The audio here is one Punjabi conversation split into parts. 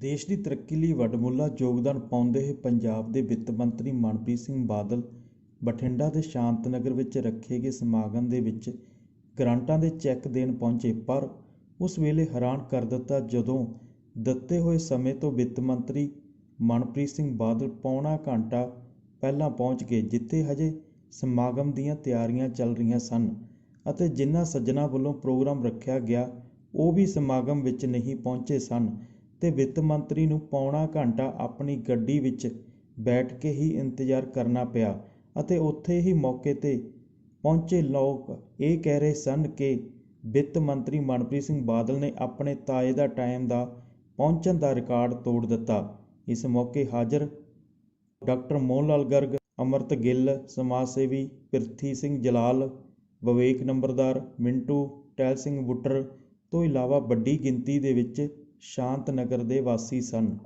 ਦੇਸ਼ ਦੀ ਤਰੱਕੀ ਲਈ ਵੱਡਮੁੱਲਾ ਯੋਗਦਾਨ ਪਾਉਂਦੇ ਹੋਏ ਪੰਜਾਬ ਦੇ ਵਿੱਤ ਮੰਤਰੀ ਮਨਪ੍ਰੀਤ ਸਿੰਘ ਬਾਦਲ ਬਠਿੰਡਾ ਦੇ ਸ਼ਾਂਤ ਨਗਰ ਵਿੱਚ ਰੱਖੇ ਗਏ ਸਮਾਗਮ ਦੇ ਵਿੱਚ ਗ੍ਰਾਂਟਾਂ ਦੇ ਚੈੱਕ ਦੇਣ ਪਹੁੰਚੇ। ਪਰ ਉਸ ਵੇਲੇ ਹੈਰਾਨ ਕਰ ਦਿੱਤਾ ਜਦੋਂ ਦਿੱਤੇ ਹੋਏ ਸਮੇਂ ਤੋਂ ਵਿੱਤ ਮੰਤਰੀ ਮਨਪ੍ਰੀਤ ਸਿੰਘ ਬਾਦਲ ਪੌਣਾ ਘੰਟਾ ਪਹਿਲਾਂ ਪਹੁੰਚ ਗਏ, ਜਿੱਥੇ ਹਜੇ ਸਮਾਗਮ ਦੀਆਂ ਤਿਆਰੀਆਂ ਚੱਲ ਰਹੀਆਂ ਸਨ ਅਤੇ ਜਿਨ੍ਹਾਂ ਸੱਜਣਾਂ ਵੱਲੋਂ ਪ੍ਰੋਗਰਾਮ ਰੱਖਿਆ ਗਿਆ ਉਹ ਵੀ ਸਮਾਗਮ ਵਿੱਚ ਨਹੀਂ ਪਹੁੰਚੇ ਸਨ ਤੇ ਵਿੱਤ ਮੰਤਰੀ ਨੂੰ ਪੌਣਾ ਘੰਟਾ ਆਪਣੀ ਗੱਡੀ ਵਿੱਚ ਬੈਠ ਕੇ ਹੀ ਇੰਤਜ਼ਾਰ ਕਰਨਾ ਪਿਆ ਅਤੇ ਉੱਥੇ ਹੀ ਮੌਕੇ 'ਤੇ ਪਹੁੰਚੇ ਲੋਕ ਇਹ ਕਹਿ ਰਹੇ ਸਨ ਕਿ ਵਿੱਤ ਮੰਤਰੀ ਮਨਪ੍ਰੀਤ ਸਿੰਘ ਬਾਦਲ ਨੇ ਆਪਣੇ ਤਾਏ ਦਾ ਟਾਈਮ ਦਾ ਪਹੁੰਚਣ ਦਾ ਰਿਕਾਰਡ ਤੋੜ ਦਿੱਤਾ। ਇਸ ਮੌਕੇ ਹਾਜ਼ਰ ਡਾਕਟਰ ਮੋਹਨ ਲਾਲ ਗਰਗ, ਅਮਰਤ ਗਿੱਲ, ਸਮਾਜ ਸੇਵੀ ਪ੍ਰਿਥੀ ਸਿੰਘ ਜਲਾਲ, ਵਿਵੇਕ ਨੰਬਰਦਾਰ, ਮਿੰਟੂ, ਟਹਿਲ ਸਿੰਘ ਬੁੱਟਰ ਤੋਂ ਇਲਾਵਾ ਵੱਡੀ ਗਿਣਤੀ ਦੇ ਵਿੱਚ ਸ਼ਾਂਤ ਨਗਰ ਦੇ ਵਾਸੀ ਸਨ।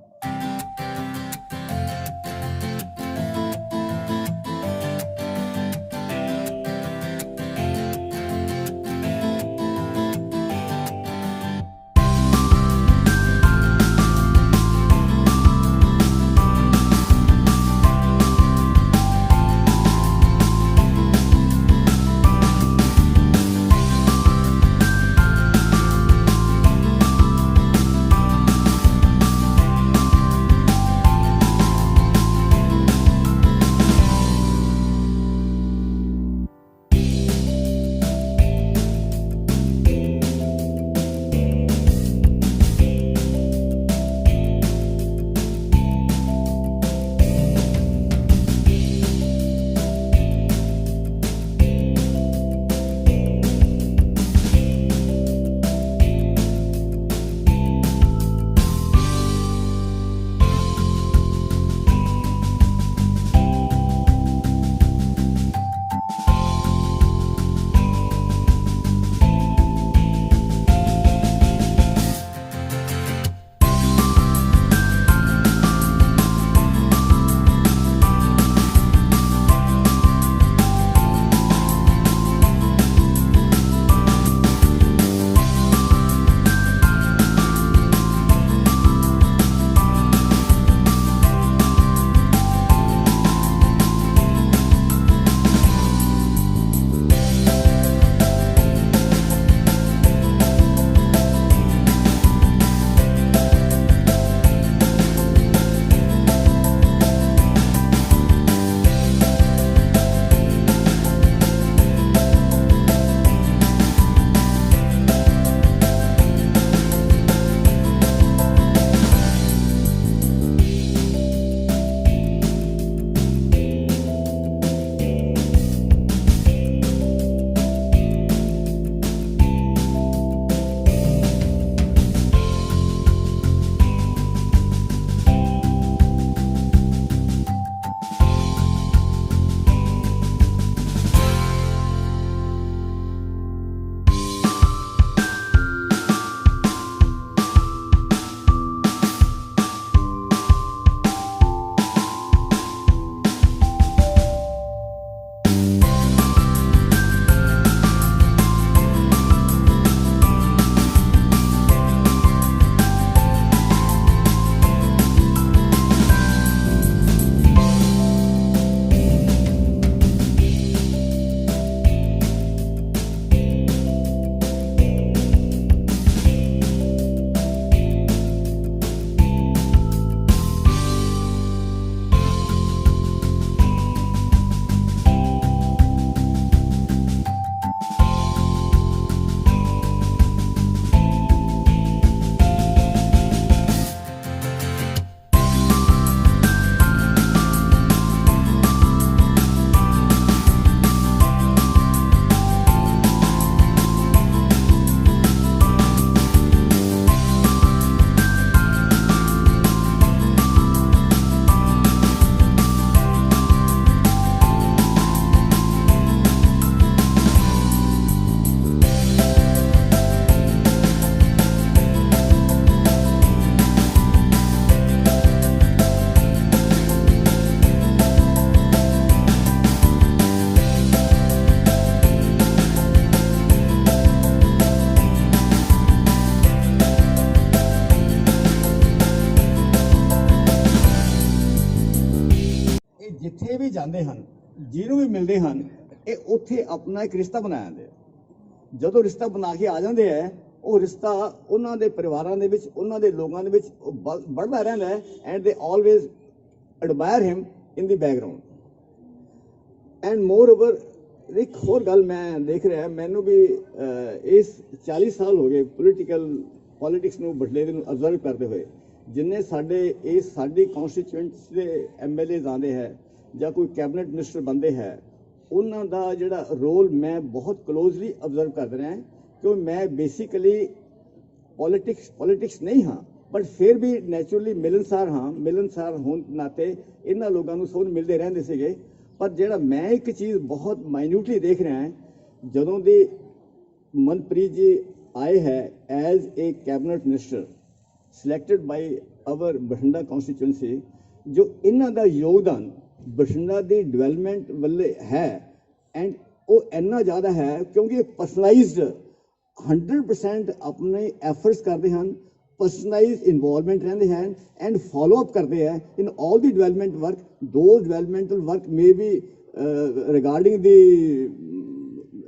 ਜਿੱਥੇ ਵੀ ਜਾਂਦੇ ਹਨ, ਜਿਹਨੂੰ ਵੀ ਮਿਲਦੇ ਹਨ, ਇਹ ਉੱਥੇ ਆਪਣਾ ਇੱਕ ਰਿਸ਼ਤਾ ਬਣਾ ਜਾਂਦੇ ਆ। ਜਦੋਂ ਰਿਸ਼ਤਾ ਬਣਾ ਕੇ ਆ ਜਾਂਦੇ ਆ, ਉਹ ਰਿਸ਼ਤਾ ਉਹਨਾਂ ਦੇ ਪਰਿਵਾਰਾਂ ਦੇ ਵਿੱਚ, ਉਹਨਾਂ ਦੇ ਲੋਕਾਂ ਦੇ ਵਿੱਚ बढ़दा ਰਹਿੰਦਾ ਹੈ। ਐਂਡ ਦੇ always admire him in the background. And more over ਇੱਕ ਹੋਰ ਗੱਲ ਮੈਂ ਦੇਖ ਰਿਹਾ, ਮੈਨੂੰ ਵੀ ਇਸ 40 ਸਾਲ ਹੋ ਗਏ ਪੋਲੀਟਿਕਸ ਨੂੰ ਬਠਿੰਡੇ ਨੂੰ ਅਬਜ਼ਰਵ ਕਰਦੇ ਹੋਏ। ਜਿੰਨੇ ਸਾਡੀ ਕੌਂਸਟੀਚੁਐਂਸੀ ਦੇ ਐਮਐਲਏਜ਼ ਆਉਂਦੇ ਹੈ ਜਾਂ ਕੋਈ ਕੈਬਨਿਟ ਮਿਨਿਸਟਰ ਬੰਦੇ ਹੈ, ਉਹਨਾਂ ਦਾ ਜਿਹੜਾ ਰੋਲ ਮੈਂ ਬਹੁਤ ਕਲੋਜ਼ਲੀ ਅਬਜ਼ਰਵ ਕਰ ਰਿਹਾ, ਕਿਉਂ ਮੈਂ ਬੇਸਿਕਲੀ ਪੋਲੀਟਿਕਸ ਨਹੀਂ ਹਾਂ, ਬਟ ਫਿਰ ਵੀ ਨੈਚੁਰਲੀ ਮਿਲਨਸਾਰ ਹੋਣ ਨਾਤੇ ਇਹਨਾਂ ਲੋਕਾਂ ਨੂੰ ਸਭ ਮਿਲਦੇ ਰਹਿੰਦੇ ਸੀਗੇ। ਪਰ ਜਿਹੜਾ ਮੈਂ ਇੱਕ ਚੀਜ਼ ਬਹੁਤ ਮਾਈਨਿਊਟਲੀ ਦੇਖ ਰਿਹਾ ਹਾਂ, ਜਦੋਂ ਦੇ ਮਨਪ੍ਰੀਤ ਜੀ ਆਏ ਹੈ as a cabinet minister selected by our Bathinda constituency, ਜੋ ਇਹਨਾਂ ਦਾ ਯੋਗਦਾਨ ਬਠਿੰਡਾ ਦੀ ਡਿਵੈਲਪਮੈਂਟ ਵੱਲੇ ਹੈ, ਐਂਡ ਉਹ ਇੰਨਾ ਜ਼ਿਆਦਾ ਹੈ ਕਿਉਂਕਿ ਪਰਸਨਲਾਈਜ਼ਡ 100% ਆਪਣੇ ਐਫਰਟਸ ਕਰਦੇ ਹਨ, ਪਰਸਨਲਾਈਜ਼ਡ ਇਨਵੋਲਵਮੈਂਟ ਰਹਿੰਦੇ ਹਨ, ਐਂਡ ਫੋਲੋ ਅਪ ਕਰਦੇ ਹੈ in all the development work. Those developmental work may be regarding the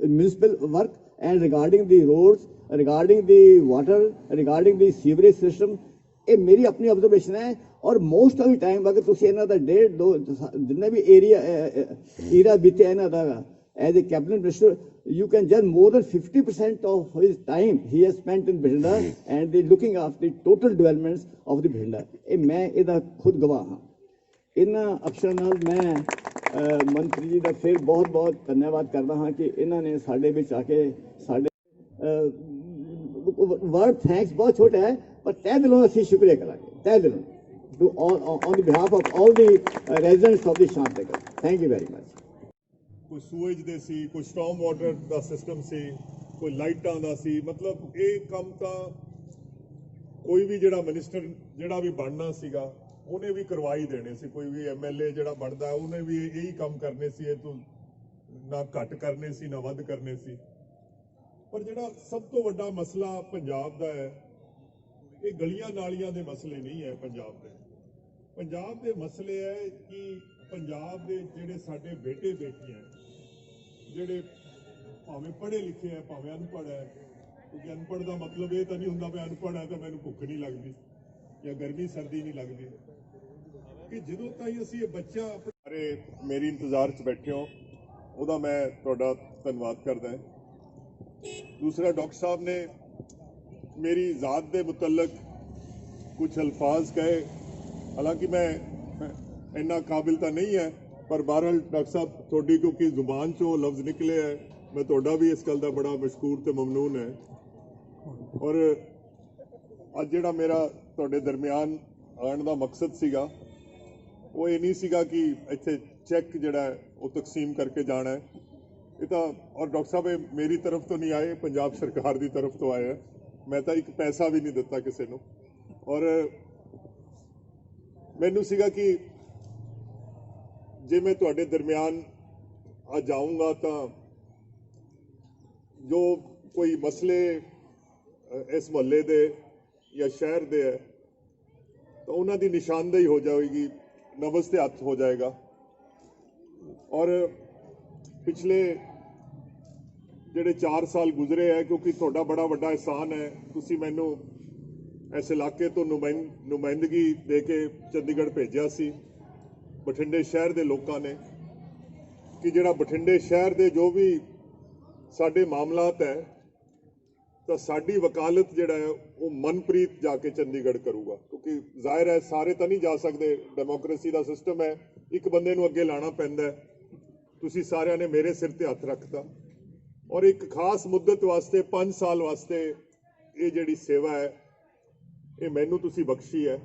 municipal work and regarding the roads, regarding the water, regarding the sewerage system। ਇਹ ਮੇਰੀ ਆਪਣੀ ਆਬਜ਼ਰਵੇਸ਼ਨ ਹੈ। ਔਰ ਮੋਸਟ ਆਫ ਦੀ ਟਾਈਮ ਅਗਰ ਤੁਸੀਂ ਇਹਨਾਂ ਦਾ 1.5-2 ਜਿੰਨੇ ਵੀ ਏਰੀਆ ਬੀਤਿਆ ਇਹਨਾਂ ਦਾ as a cabinet minister, you can judge more than 50% of his time he has spent in Bhinda and the looking after the total developments of the Bhinda। ਇਹ ਮੈਂ ਇਹਦਾ ਖੁਦ ਗਵਾਹ ਹਾਂ। ਇਹਨਾਂ ਅਫਸਰਾਂ ਨਾਲ ਮੈਂ ਮੰਤਰੀ ਜੀ ਦਾ ਫਿਰ ਬਹੁਤ ਧੰਨਵਾਦ ਕਰਦਾ ਹਾਂ ਕਿ ਇਹਨਾਂ ਨੇ ਸਾਡੇ ਵਿੱਚ ਆ ਕੇ ਸਾਡੇ ਵਰਡ ਥੈਂਕਸ ਬਹੁਤ ਛੋਟਾ ਹੈ, ਪਰ ਤਹਿ ਦਿਲੋਂ ਅਸੀਂ ਸ਼ੁਕਰੀਆ ਕਰਾਂਗੇ, ਤਹਿ ਦਿਲੋਂ to on the behalf of all the residents of the Shant Nagar. Thank you very much. ਕੋਈ ਸੂਏਜ ਦੇ ਸੀ, ਕੋਈ ਸਟਾਰਮ ਵਾਟਰ ਦਾ ਸਿਸਟਮ ਸੀ, ਕੋਈ ਲਾਈਟਾਂ ਦਾ ਸੀ। ਮਤਲਬ ਇਹ ਕੰਮ ਤਾਂ ਕੋਈ ਵੀ ਜਿਹੜਾ ਮਿਨਿਸਟਰ ਜਿਹੜਾ ਵੀ ਬਣਨਾ ਸੀਗਾ ਉਹਨੇ ਵੀ ਕਰਵਾਈ ਦੇਣੇ ਸੀ। ਕੋਈ ਵੀ ਐਮਐਲਏ ਜਿਹੜਾ ਬਣਦਾ ਉਹਨੇ ਵੀ ਇਹੀ ਕੰਮ ਕਰਨੇ ਸੀ, ਇਹ ਤੋਂ ਨਾ ਘੱਟ ਕਰਨੇ ਸੀ ਨਾ ਵੱਧ ਕਰਨੇ ਸੀ। ਪਰ ਜਿਹੜਾ ਸਭ ਤੋਂ ਵੱਡਾ ਮਸਲਾ ਪੰਜਾਬ ਦਾ ਹੈ, ਇਹ ਗਲੀਆਂ ਨਾਲੀਆਂ ਦੇ ਮਸਲੇ ਨਹੀਂ ਹੈ। ਪੰਜਾਬ ਦੇ ਮਸਲੇ ਹੈ ਕਿ ਪੰਜਾਬ ਦੇ ਜਿਹੜੇ ਸਾਡੇ ਬੇਟੇ ਬੇਟੀਆਂ, ਜਿਹੜੇ ਭਾਵੇਂ ਪੜ੍ਹੇ ਲਿਖੇ ਹੈ ਭਾਵੇਂ ਅਨਪੜ੍ਹ ਹੈ, ਕਿਉਂਕਿ ਅਨਪੜ੍ਹ ਦਾ ਮਤਲਬ ਇਹ ਤਾਂ ਨਹੀਂ ਹੁੰਦਾ ਮੈਂ ਅਨਪੜ੍ਹ ਹੈ ਤਾਂ ਮੈਨੂੰ ਭੁੱਖ ਨਹੀਂ ਲੱਗਦੀ ਜਾਂ ਗਰਮੀ ਸਰਦੀ ਨਹੀਂ ਲੱਗਦੀ, ਕਿ ਜਦੋਂ ਤਾਈਂ ਅਸੀਂ ਇਹ ਬੱਚਾ ਆਪਣੇ ਮੇਰੀ ਇੰਤਜ਼ਾਰ 'ਚ ਬੈਠੇ ਹੋ, ਉਹਦਾ ਮੈਂ ਤੁਹਾਡਾ ਧੰਨਵਾਦ ਕਰਦਾ ਹਾਂ। ਦੂਸਰਾ, ਡਾਕਟਰ ਸਾਹਿਬ ਨੇ ਮੇਰੀ ਜ਼ਾਤ ਦੇ ਮੁਤਲਕ ਕੁਝ ਅਲਫਾਜ਼ ਕਹੇ, ਹਾਲਾਂਕਿ ਮੈਂ ਇੰਨਾ ਕਾबिल ਤਾਂ ਨਹੀਂ ਹੈ, ਪਰ ਬਹਰਹਾਲ ਡਾਕਟਰ ਸਾਹਿਬ ਤੁਹਾਡੀ ਕਿਉਂਕਿ ਜ਼ੁਬਾਨ 'ਚੋਂ ਲਫ਼ਜ਼ ਨਿਕਲੇ ਹੈ, ਮੈਂ ਤੁਹਾਡਾ ਵੀ ਇਸ ਗੱਲ ਦਾ ਬੜਾ ਮਸ਼ਕੂਰ ਤੇ ਮਮਨੂਨ ਹੈ। ਔਰ ਅੱਜ ਜਿਹੜਾ ਮੇਰਾ ਤੁਹਾਡੇ ਦਰਮਿਆਨ ਆਉਣ ਦਾ ਮਕਸਦ ਸੀਗਾ ਉਹ ਇਹ ਨਹੀਂ ਸੀਗਾ ਕਿ ਇੱਥੇ ਚੈੱਕ ਜਿਹੜਾ ਉਹ ਤਕਸੀਮ ਕਰਕੇ ਜਾਣਾ ਹੈ। ਇਹ ਤਾਂ ਔਰ ਡਾਕਟਰ ਸਾਹਿਬ ਇਹ ਮੇਰੀ ਤਰਫ ਤੋਂ ਨਹੀਂ ਆਏ, ਪੰਜਾਬ ਸਰਕਾਰ ਦੀ ਤਰਫ ਤੋਂ ਆਏ ਹੈ। ਮੈਂ ਤਾਂ ਇੱਕ ਪੈਸਾ ਵੀ ਨਹੀਂ ਦਿੱਤਾ ਕਿਸੇ ਨੂੰ। ਔਰ ਮੈਨੂੰ ਸੀਗਾ ਕਿ ਜੇ ਮੈਂ ਤੁਹਾਡੇ ਦਰਮਿਆਨ ਅੱਜ ਆਊਂਗਾ ਤਾਂ ਜੋ ਕੋਈ ਮਸਲੇ ਇਸ ਮੁਹੱਲੇ ਦੇ ਜਾਂ ਸ਼ਹਿਰ ਦੇ ਹੈ ਤਾਂ ਉਹਨਾਂ ਦੀ ਨਿਸ਼ਾਨਦੇਹੀ ਹੋ ਜਾਏਗੀ, ਨਬਜ਼ ਤੇ ਹੱਥ ਹੋ ਜਾਏਗਾ। ਔਰ ਪਿਛਲੇ ਜਿਹੜੇ 4 ਸਾਲ ਗੁਜ਼ਰੇ ਹੈ, ਕਿਉਂਕਿ ਤੁਹਾਡਾ ਬੜਾ ਵੱਡਾ ਅਹਿਸਾਨ ਹੈ, ਤੁਸੀਂ ਮੈਨੂੰ ਇਸ ਇਲਾਕੇ ਤੋਂ ਨੁਮਾਇੰਦਗੀ ਦੇ ਕੇ ਚੰਡੀਗੜ੍ਹ ਭੇਜਿਆ ਸੀ ਬਠਿੰਡੇ ਸ਼ਹਿਰ ਦੇ ਲੋਕਾਂ ਨੇ, ਕਿ ਜਿਹੜਾ ਬਠਿੰਡੇ ਸ਼ਹਿਰ ਦੇ ਜੋ ਵੀ ਸਾਡੇ ਮਾਮਲਾਤ ਹੈ ਤਾਂ ਸਾਡੀ ਵਕਾਲਤ ਜਿਹੜਾ ਹੈ ਉਹ ਮਨਪ੍ਰੀਤ ਜਾ ਕੇ ਚੰਡੀਗੜ੍ਹ ਕਰੂਗਾ, ਕਿਉਂਕਿ ਜ਼ਾਹਿਰ ਹੈ ਸਾਰੇ ਤਾਂ ਨਹੀਂ ਜਾ ਸਕਦੇ, ਡੈਮੋਕ੍ਰੇਸੀ ਦਾ ਸਿਸਟਮ ਹੈ, ਇੱਕ ਬੰਦੇ ਨੂੰ ਅੱਗੇ ਲਾਣਾ ਪੈਂਦਾ। ਤੁਸੀਂ ਸਾਰਿਆਂ ਨੇ ਮੇਰੇ ਸਿਰ ਤੇ ਹੱਥ ਰੱਖਤਾ ਔਰ ਇੱਕ ਖਾਸ ਮੁੱਦਤ ਵਾਸਤੇ 5 ਸਾਲ ਵਾਸਤੇ ਇਹ ਜਿਹੜੀ ਸੇਵਾ ਹੈ ਇਹ ਮੈਨੂੰ ਤੁਸੀਂ ਬਖਸ਼ੀ ਹੈ।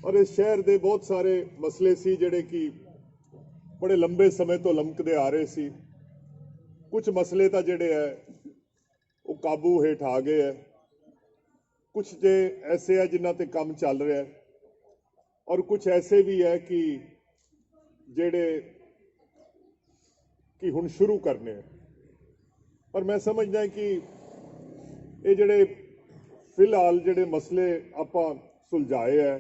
ਔਰ ਇਸ ਸ਼ਹਿਰ ਦੇ ਬਹੁਤ ਸਾਰੇ ਮਸਲੇ ਸੀ ਜਿਹੜੇ ਕਿ ਬੜੇ ਲੰਬੇ ਸਮੇਂ ਤੋਂ ਲਮਕਦੇ ਆ ਰਹੇ ਸੀ। ਕੁਝ ਮਸਲੇ ਤਾਂ ਜਿਹੜੇ ਹੈ ਉਹ ਕਾਬੂ ਹੇਠ ਆ ਗਏ ਹੈ, ਕੁਝ ਜੇ ਐਸੇ ਹੈ ਜਿਨ੍ਹਾਂ ਤੇ ਕੰਮ ਚੱਲ ਰਿਹਾ ਹੈ ਔਰ ਕੁਝ ਐਸੇ ਵੀ ਹੈ ਕਿ ਜਿਹੜੇ ਕਿ ਹੁਣ ਸ਼ੁਰੂ ਕਰਨੇ ਹੈ। ਪਰ ਮੈਂ ਸਮਝਦਾ ਕਿ ਇਹ ਜਿਹੜੇ ਫਿਲਹਾਲ ਜਿਹੜੇ ਮਸਲੇ ਆਪਾਂ ਸੁਲਝਾਏ ਹੈ,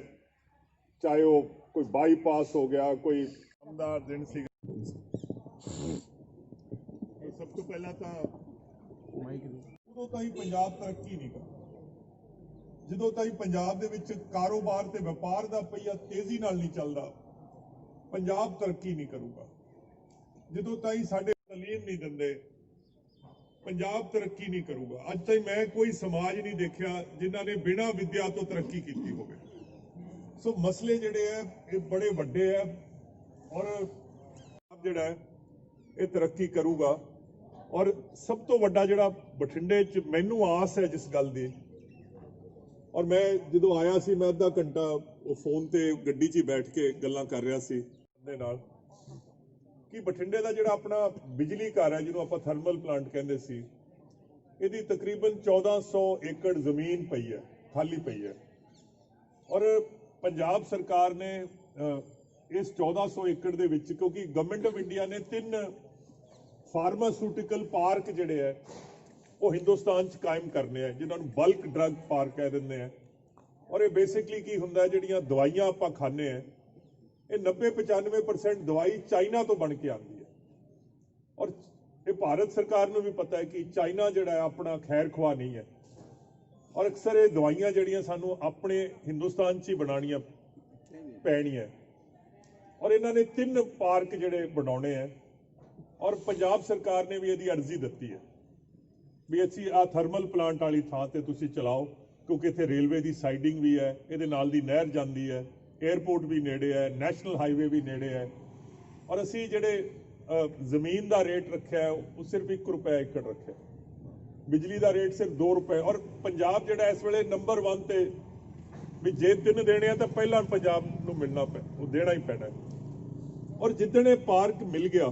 ਚਾਹੇ ਉਹ ਕੋਈ ਬਾਈਪਾਸ ਹੋ ਗਿਆ, ਕੋਈ ਦਾ ਦਿਨ ਸੀਗਾ। ਸਭ ਤੋਂ ਪਹਿਲਾਂ ਤਾਂ ਉਦੋਂ ਤਾਈਂ ਪੰਜਾਬ ਤਰੱਕੀ ਨਹੀਂ ਕਰਦਾ ਜਦੋਂ ਤਾਈਂ ਪੰਜਾਬ ਦੇ ਵਿੱਚ ਕਾਰੋਬਾਰ ਤੇ ਵਪਾਰ ਦਾ ਪਹੀਆ ਤੇਜ਼ੀ ਨਾਲ ਨਹੀਂ ਚੱਲਦਾ। ਪੰਜਾਬ ਤਰੱਕੀ ਨਹੀਂ ਕਰੂਗਾ। ਜਦੋਂ ਤਾਈਂ ਸਾਡੇ ਤਾਲੀਮ ਨਹੀਂ ਦਿੰਦੇ, ਪੰਜਾਬ ਤਰੱਕੀ ਨਹੀਂ ਕਰੂਗਾ। ਅੱਜ ਤਾਈਂ ਮੈਂ ਕੋਈ ਸਮਾਜ ਨਹੀਂ ਦੇਖਿਆ ਜਿਨ੍ਹਾਂ ਨੇ ਬਿਨਾਂ ਵਿੱਦਿਆ ਤੋਂ ਤਰੱਕੀ ਕੀਤੀ ਹੋਵੇ। ਸੋ ਮਸਲੇ ਜਿਹੜੇ ਆ ਇਹ ਬੜੇ ਵੱਡੇ ਆ ਔਰ ਜਿਹੜਾ ਹੈ ਇਹ ਤਰੱਕੀ ਕਰੂਗਾ। ਔਰ ਸਭ ਤੋਂ ਵੱਡਾ ਜਿਹੜਾ ਬਠਿੰਡੇ 'ਚ ਮੈਨੂੰ ਆਸ ਹੈ ਜਿਸ ਗੱਲ ਦੀ, ਔਰ ਮੈਂ ਜਦੋਂ ਆਇਆ ਸੀ ਮੈਂ ਅੱਧਾ ਘੰਟਾ ਉਹ ਫੋਨ ਤੇ ਗੱਡੀ 'ਚ ਹੀ ਬੈਠ ਕੇ ਗੱਲਾਂ ਕਰ ਰਿਹਾ ਸੀ ਦੇ ਨਾਲ ਕਿ ਬਠਿੰਡੇ ਦਾ ਜਿਹੜਾ ਆਪਣਾ ਬਿਜਲੀ ਘਰ ਹੈ ਜਿਹਨੂੰ ਆਪਾਂ ਥਰਮਲ ਪਲਾਂਟ ਕਹਿੰਦੇ ਸੀ, ਇਹਦੀ ਤਕਰੀਬਨ 1400 ਏਕੜ ਜ਼ਮੀਨ ਪਈ ਹੈ, ਖਾਲੀ ਪਈ ਹੈ। ਔਰ ਪੰਜਾਬ ਸਰਕਾਰ ਨੇ ਇਸ 1400 ਏਕੜ ਦੇ ਵਿੱਚ, ਕਿਉਂਕਿ ਗਵਰਨਮੈਂਟ ਆਫ ਇੰਡੀਆ ਨੇ 3 ਫਾਰਮਾਸਿਊਟੀਕਲ ਪਾਰਕ ਜਿਹੜੇ ਹੈ ਉਹ ਹਿੰਦੁਸਤਾਨ 'ਚ ਕਾਇਮ ਕਰਨੇ ਆ, ਜਿਨ੍ਹਾਂ ਨੂੰ ਬਲਕ ਡਰੱਗ ਪਾਰਕ ਕਹਿ ਦਿੰਦੇ ਆ। ਔਰ ਇਹ ਬੇਸਿਕਲੀ ਕੀ ਹੁੰਦਾ, ਜਿਹੜੀਆਂ ਦਵਾਈਆਂ ਆਪਾਂ ਖਾਂਦੇ ਆ ਇਹ 90-95% ਦਵਾਈ ਚਾਈਨਾ ਤੋਂ ਬਣ ਕੇ ਆਉਂਦੀ ਹੈ। ਔਰ ਇਹ ਭਾਰਤ ਸਰਕਾਰ ਨੂੰ ਵੀ ਪਤਾ ਹੈ ਕਿ ਚਾਈਨਾ ਜਿਹੜਾ ਹੈ ਆਪਣਾ ਖੈਰ ਖਵਾ ਨਹੀਂ ਹੈ। ਔਰ ਅਕਸਰ ਇਹ ਦਵਾਈਆਂ ਜਿਹੜੀਆਂ ਸਾਨੂੰ ਆਪਣੇ ਹਿੰਦੁਸਤਾਨ 'ਚ ਹੀ ਬਣਾਉਣੀਆਂ ਪੈਣੀਆਂ। ਔਰ ਇਹਨਾਂ ਨੇ 3 ਪਾਰਕ ਜਿਹੜੇ ਬਣਾਉਣੇ ਆ ਔਰ ਪੰਜਾਬ ਸਰਕਾਰ ਨੇ ਵੀ ਇਹਦੀ ਅਰਜ਼ੀ ਦਿੱਤੀ ਹੈ ਵੀ ਅਸੀਂ ਆਹ ਥਰਮਲ ਪਲਾਂਟ ਵਾਲੀ ਥਾਂ ਤੇ ਤੁਸੀਂ ਚਲਾਓ, ਕਿਉਂਕਿ ਇੱਥੇ ਰੇਲਵੇ ਦੀ ਸਾਈਡਿੰਗ ਵੀ ਹੈ, ਇਹਦੇ ਨਾਲ ਦੀ ਨਹਿਰ ਜਾਂਦੀ ਹੈ, 에ਅਰਪੋਰਟ ਵੀ ਨੇੜੇ ਹੈ, ਨੈਸ਼ਨਲ ਹਾਈਵੇ ਵੀ ਨੇੜੇ ਹੈ। ਔਰ ਅਸੀਂ ਜਿਹੜੇ ਜ਼ਮੀਨ ਦਾ ਰੇਟ ਰੱਖਿਆ ਉਹ ਸਿਰਫ 1 ਰੁਪਇਆ ਏਕੜ ਰੱਖਿਆ, ਬਿਜਲੀ ਦਾ ਰੇਟ ਸਿਰਫ 2 ਰੁਪਏ। ਔਰ ਪੰਜਾਬ ਜਿਹੜਾ ਇਸ ਵੇਲੇ ਨੰਬਰ 1 ਤੇ ਵੀ ਜੇ 3 ਦੇਣੇ ਆ ਤਾਂ ਪਹਿਲਾਂ ਪੰਜਾਬ ਨੂੰ ਮਿਲਣਾ ਉਹ ਦੇਣਾ ਹੀ ਪੈਣਾ। ਔਰ ਜਿੱਦਣ ਇਹ ਪਾਰਕ ਮਿਲ ਗਿਆ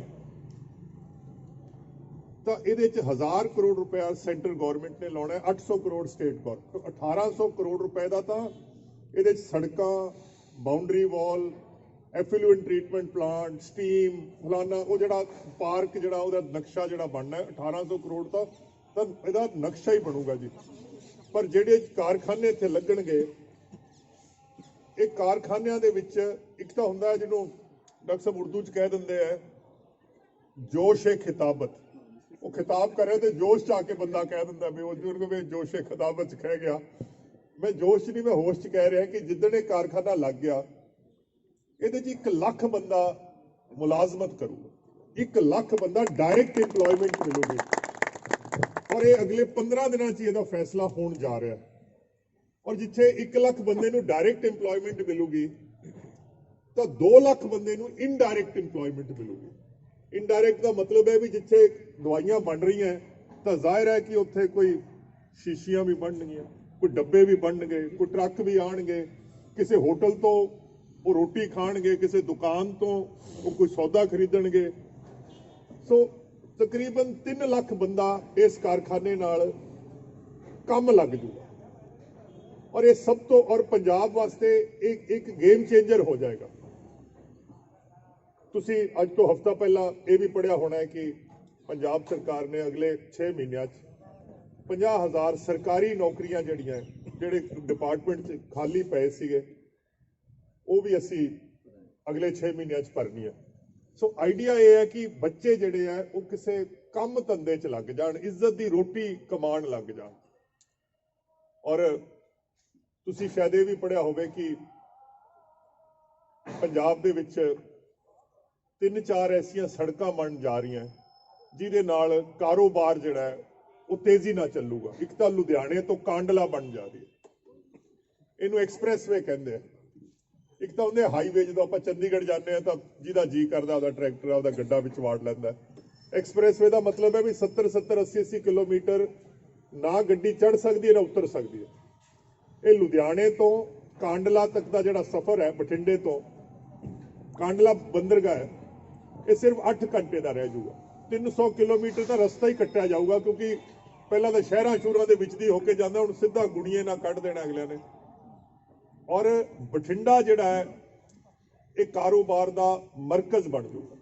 ਤਾਂ ਇਹਦੇ 'ਚ 1000 ਕਰੋੜ ਰੁਪਇਆ ਸੈਂਟਰਲ ਗਵਰਨਮੈਂਟ ਨੇ ਲਾਉਣਾ ਹੈ, 800 ਕਰੋੜ ਸਟੇਟ ਗਵਰਨਮੈਂਟ, 1800 ਕਰੋੜ ਰੁਪਏ ਦਾ ਤਾਂ ਇਹਦੇ 'ਚ ਸੜਕਾਂ, boundary wall, effluent treatment plant, steam ਫਲਾਨਾ, ਉਹ ਜਿਹੜਾ ਪਾਰਕ ਜਿਹੜਾ ਉਹਦਾ ਨਕਸ਼ਾ ਜਿਹੜਾ ਬਣਨਾ ਹੈ 1800 ਕਰੋੜ ਤਾਂ ਇਹਦਾ ਨਕਸ਼ਾ ਹੀ ਬਣੂਗਾ ਜੀ। ਪਰ ਜਿਹੜੇ ਕਾਰਖਾਨੇ ਇੱਥੇ ਲੱਗਣਗੇ, ਇਹ ਕਾਰਖਾਨਿਆਂ ਦੇ ਵਿੱਚ ਇੱਕ ਤਾਂ ਹੁੰਦਾ ਹੈ ਜਿਹਨੂੰ ਡਾਕਟਰ ਸਾਹਿਬ ਉਰਦੂ 'ਚ ਕਹਿ ਦਿੰਦੇ ਆ ਜੋਸ਼-ਏ ਖਿਤਾਬਤ। ਉਹ ਖਿਤਾਬ ਕਰੇ ਤੇ ਜੋਸ਼ 'ਚ ਆ ਕੇ ਬੰਦਾ ਕਹਿ ਦਿੰਦਾ ਵੀ ਉਹ ਵੀ ਜੋਸ਼-ਏ ਖਿਤਾਬਤ 'ਚ ਕਹਿ ਗਿਆ। ਮੈਂ ਜੋਸ਼ 'ਚ ਨਹੀਂ, ਮੈਂ ਹੋਸ਼ 'ਚ ਕਹਿ ਰਿਹਾ ਕਿ ਜਿੱਦਣ ਇਹ ਕਾਰਖਾਨਾ ਲੱਗ ਗਿਆ ਇਹਦੇ 'ਚ 1 ਲੱਖ ਬੰਦਾ ਮੁਲਾਜ਼ਮਤ ਕਰੂਗਾ, 1 ਲੱਖ ਬੰਦਾ ਡਾਇਰੈਕਟ ਇੰਪਲੋਇਮੈਂਟ ਮਿਲੂਗੀ। ਔਰ ਇਹ ਅਗਲੇ 15 ਦਿਨਾਂ 'ਚ ਇਹਦਾ ਫੈਸਲਾ ਹੋਣ ਜਾ ਰਿਹਾ। ਔਰ ਜਿੱਥੇ 1 ਲੱਖ ਬੰਦੇ ਨੂੰ ਡਾਇਰੈਕਟ ਇੰਪਲੋਇਮੈਂਟ ਮਿਲੂਗੀ ਤਾਂ 2 ਲੱਖ ਬੰਦੇ ਨੂੰ ਇਨਡਾਇਰੈਕਟ ਇੰਪਲੋਇਮੈਂਟ ਮਿਲੂਗੀ। ਇਨਡਾਇਰੈਕਟ ਦਾ ਮਤਲਬ ਹੈ ਵੀ ਜਿੱਥੇ ਦਵਾਈਆਂ ਬਣ ਰਹੀਆਂ ਤਾਂ ਜ਼ਾਹਿਰ ਹੈ ਕਿ ਉੱਥੇ ਕੋਈ ਸ਼ੀਸ਼ੀਆਂ ਵੀ ਬਣਨਗੀਆਂ, ਕੋਈ ਡੱਬੇ ਵੀ ਬਣਨਗੇ, ਕੋਈ ਟਰੱਕ ਵੀ ਆਣਗੇ, ਕਿਸੇ ਹੋਟਲ ਤੋਂ ਉਹ ਰੋਟੀ ਖਾਣਗੇ, ਕਿਸੇ ਦੁਕਾਨ ਤੋਂ ਉਹ ਕੋਈ ਸੌਦਾ ਖਰੀਦਣਗੇ। ਸੋ ਤਕਰੀਬਨ 3 ਲੱਖ ਬੰਦਾ ਇਸ ਕਾਰਖਾਨੇ ਨਾਲ ਕੰਮ ਲੱਗ ਜੂਗਾ। ਔਰ ਇਹ ਸਭ ਤੋਂ ਔਰ ਪੰਜਾਬ ਵਾਸਤੇ ਇੱਕ ਗੇਮ ਚੇਂਜਰ ਹੋ ਜਾਏਗਾ। ਤੁਸੀਂ ਅੱਜ ਤੋਂ ਹਫ਼ਤਾ ਪਹਿਲਾਂ ਇਹ ਵੀ ਪੜ੍ਹਿਆ ਹੋਣਾ ਹੈ ਕਿ ਪੰਜਾਬ ਸਰਕਾਰ ਨੇ ਅਗਲੇ 6 ਮਹੀਨਿਆਂ 'ਚ 50,000 ਸਰਕਾਰੀ ਨੌਕਰੀਆਂ ਜਿਹੜੇ ਡਿਪਾਰਟਮੈਂਟ 'ਚ ਖਾਲੀ ਪਏ ਸੀਗੇ ਉਹ ਵੀ ਅਸੀਂ ਅਗਲੇ 6 ਮਹੀਨਿਆਂ 'ਚ ਭਰਨੀ ਹੈ। ਸੋ ਆਈਡੀਆ ਇਹ ਹੈ ਕਿ ਬੱਚੇ ਜਿਹੜੇ ਆ ਉਹ ਕਿਸੇ ਕੰਮ ਧੰਦੇ 'ਚ ਲੱਗ ਜਾਣ, ਇੱਜ਼ਤ ਦੀ ਰੋਟੀ ਕਮਾਉਣ ਲੱਗ ਜਾਣ। ਔਰ ਤੁਸੀਂ ਸ਼ਾਇਦ ਇਹ ਵੀ ਪੜ੍ਹਿਆ ਹੋਵੇ ਕਿ ਪੰਜਾਬ ਦੇ ਵਿੱਚ 3-4 ਐਸੀਆਂ ਸੜਕਾਂ ਬਣ ਜਾ ਰਹੀਆਂ ਜਿਹਦੇ ਨਾਲ ਕਾਰੋਬਾਰ ਜਿਹੜਾ ਹੈ ਉਹ ਤੇਜ਼ੀ ਨਾਲ ਚੱਲੂਗਾ। ਇੱਕ ਤਾਂ ਲੁਧਿਆਣੇ ਤੋਂ ਕਾਂਡਲਾ ਬਣ ਜਾ ਰਹੀ ਹੈ, ਇਹਨੂੰ ਐਕਸਪ੍ਰੈਸਵੇ ਕਹਿੰਦੇ ਆ। ਇੱਕ ਤਾਂ ਉਹਦੇ ਹਾਈਵੇ, ਜਦੋਂ ਆਪਾਂ ਚੰਡੀਗੜ੍ਹ ਜਾਂਦੇ ਆ ਤਾਂ ਜਿਹਦਾ ਜੀ ਕਰਦਾ ਉਹਦਾ ਟਰੈਕਟਰ ਉਹਦਾ ਗੱਡਾ ਵਿੱਚ ਵਾੜ ਲੈਂਦਾ। ਐਕਸਪ੍ਰੈਸਵੇ ਦਾ ਮਤਲਬ ਹੈ ਵੀ 70-70, 80-80 ਕਿਲੋਮੀਟਰ ਨਾ ਗੱਡੀ ਚੜ੍ਹ ਸਕਦੀ ਹੈ ਨਾ ਉਤਰ ਸਕਦੀ ਹੈ। ਇਹ ਲੁਧਿਆਣੇ ਤੋਂ ਕਾਂਡਲਾ ਤੱਕ ਦਾ ਜਿਹੜਾ ਸਫ਼ਰ ਹੈ, ਬਠਿੰਡੇ ਤੋਂ ਕਾਂਡਲਾ ਬੰਦਰਗਾਹ ਹੈ, ਇਹ ਸਿਰਫ 8 ਘੰਟੇ ਦਾ ਰਹਿ ਜਾਊਗਾ। 300 ਕਿਲੋਮੀਟਰ ਦਾ ਰਸਤਾ ਹੀ ਕੱਟਿਆ ਜਾਊਗਾ, ਕਿਉਂਕਿ ਪਹਿਲਾਂ ਤਾਂ ਸ਼ਹਿਰਾਂ ਸ਼ੂਰਾਂ ਦੇ ਵਿੱਚ ਦੀ ਹੋ ਕੇ ਜਾਂਦਾ, ਹੁਣ ਸਿੱਧਾ ਗੁੜੀਏ ਨਾਲ ਕੱਢ ਦੇਣਾ ਅਗਲਿਆਂ ਨੇ। ਔਰ ਬਠਿੰਡਾ ਜਿਹੜਾ ਹੈ ਇਹ ਕਾਰੋਬਾਰ ਦਾ ਮਰਕਜ਼ ਬਣ ਜਾਊਗਾ।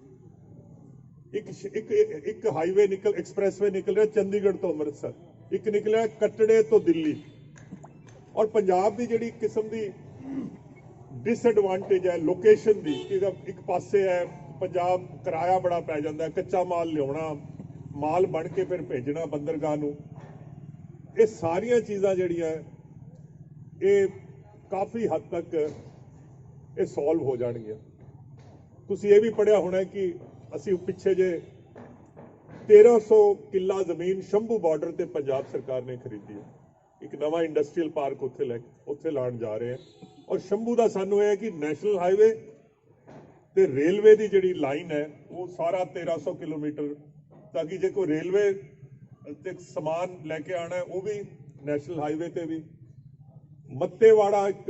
ਇੱਕ ਹਾਈਵੇ ਐਕਸਪ੍ਰੈਸਵੇ ਨਿਕਲ ਰਿਹਾ ਚੰਡੀਗੜ੍ਹ ਤੋਂ ਅੰਮ੍ਰਿਤਸਰ, ਇੱਕ ਨਿਕਲਿਆ ਕੱਟੜੇ ਤੋਂ ਦਿੱਲੀ। ਔਰ ਪੰਜਾਬ ਦੀ ਜਿਹੜੀ ਕਿਸਮ ਦੀ डिसएडवांटेज है लोकेशन की कि एक पासे है पंजाब किराया बड़ा पै जाता है, कच्चा माल लिया माल बन के फिर भेजना बंदरगाह नूं। ये सारिया चीज़ां जिहड़ियां ये काफ़ी हद तक ये सॉल्व हो जाणगियां। तुसीं ये भी पढ़िया होना कि असीं पिछे जे 1300 किला जमीन शंभू बॉर्डर ते पंजाब सरकार ने खरीदी है। एक नवा इंडस्ट्रीयल पार्क उत्थे लाण जा रहे हैं। और शंभू का सानू है कि नैशनल हाईवे ते रेलवे की जिहड़ी लाइन है वो सारा 1300 किलोमीटर, ताकि जे कोई रेलवे ते समान लैके आना है वो भी नैशनल हाईवे ते भी। मत्तेवाड़ा एक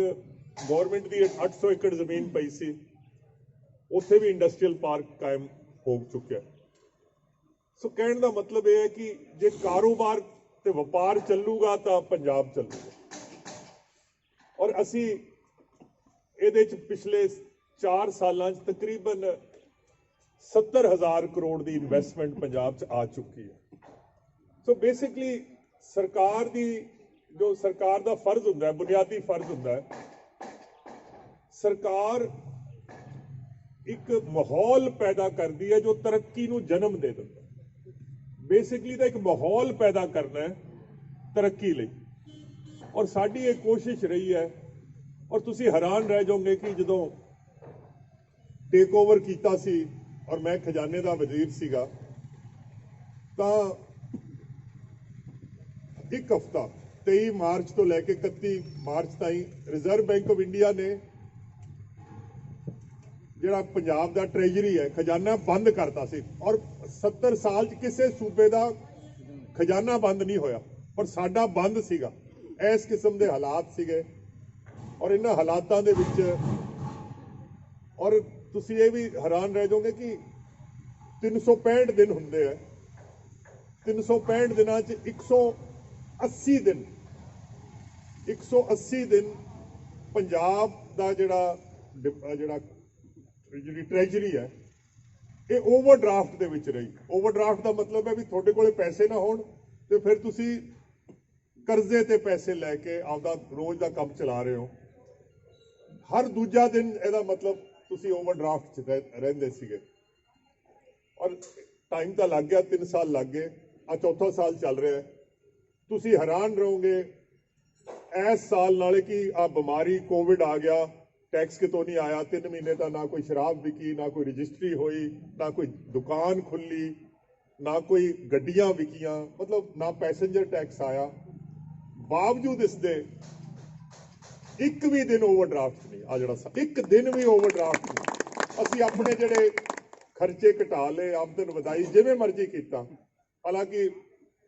गौरमेंट की 800 एकड़ जमीन पई सी, उत्थे भी इंडस्ट्रीयल पार्क कायम हो चुका है। सो कहने का मतलब यह है कि जे कारोबार ते व्यापार चलूगा तो पंजाब चलूगा। और असी ये पिछले 4 सालों तकरीबन 70,000 करोड़ की इन्वेस्टमेंट पंजाब च आ चुकी है। सो बेसिकली सरकार दी जो सरकार का फर्ज होंदा है, बुनियादी फर्ज होंदा है, सरकार एक माहौल पैदा करती है जो तरक्की नूं जन्म दे देता है। बेसिकली तो एक माहौल पैदा करना है तरक्की लई। और साडी एक कोशिश रही है, और तुसी हैरान रह जाओगे कि जदों टेक ओवर कीता सी और मैं खजाने का वजीर सीगा, तां एक हफ्ता 23 मार्च तो लैके 31 मार्च ताईं रिजर्व बैंक ऑफ इंडिया ने जिहड़ा पंजाब दा ट्रेजरी है खजाना बंद करता सी। और 70 साल च किसी सूबे का खजाना बंद नहीं होया, पर साडा बंद सीगा। इस किस्म के हालात सीगे। और इन्हां हालातां दे विच और तुसीं ये भी हैरान रह जाओगे कि 365 दिन हुंदे है, 365 दिनां च 180 दिन 180 दिन पंजाब दा जिहड़ा जिहड़ी ट्रेजरी है ये ओवरड्राफ्ट दे विच रही। ओवरड्राफ्ट का मतलब है भी थोड़े कोले पैसे ना होण ते फिर तुसी कर्जे ते पैसे लैके आपदा रोज का काम चला रहे हो। हर दूजा दिन ਇਹਦਾ मतलब तुसी ओवरड्राफ्ट च रहंदे सीगे। और टाइम तो लग गया, 3 साल लग गए, आ चौथा साल चल रहा है। तुसी हैरान रहोगे इस साल नाले कि आ बीमारी कोविड आ गया, टैक्स कितों नहीं आया, 3 महीने तक ना कोई शराब बिकी, ना कोई रजिस्ट्री हुई, ना कोई दुकान खुली, ना कोई गड्डियां विकियां, मतलब ना पैसेंजर टैक्स आया। बावजूद इसके एक भी दिन ओवरड्राफ्ट नहीं, आ जड़ा एक दिन भी ओवरड्राफ्ट नहीं। असी अपने जड़े खर्चे घटा ले, आमदन वधाई, जिवें मर्जी किया। हालांकि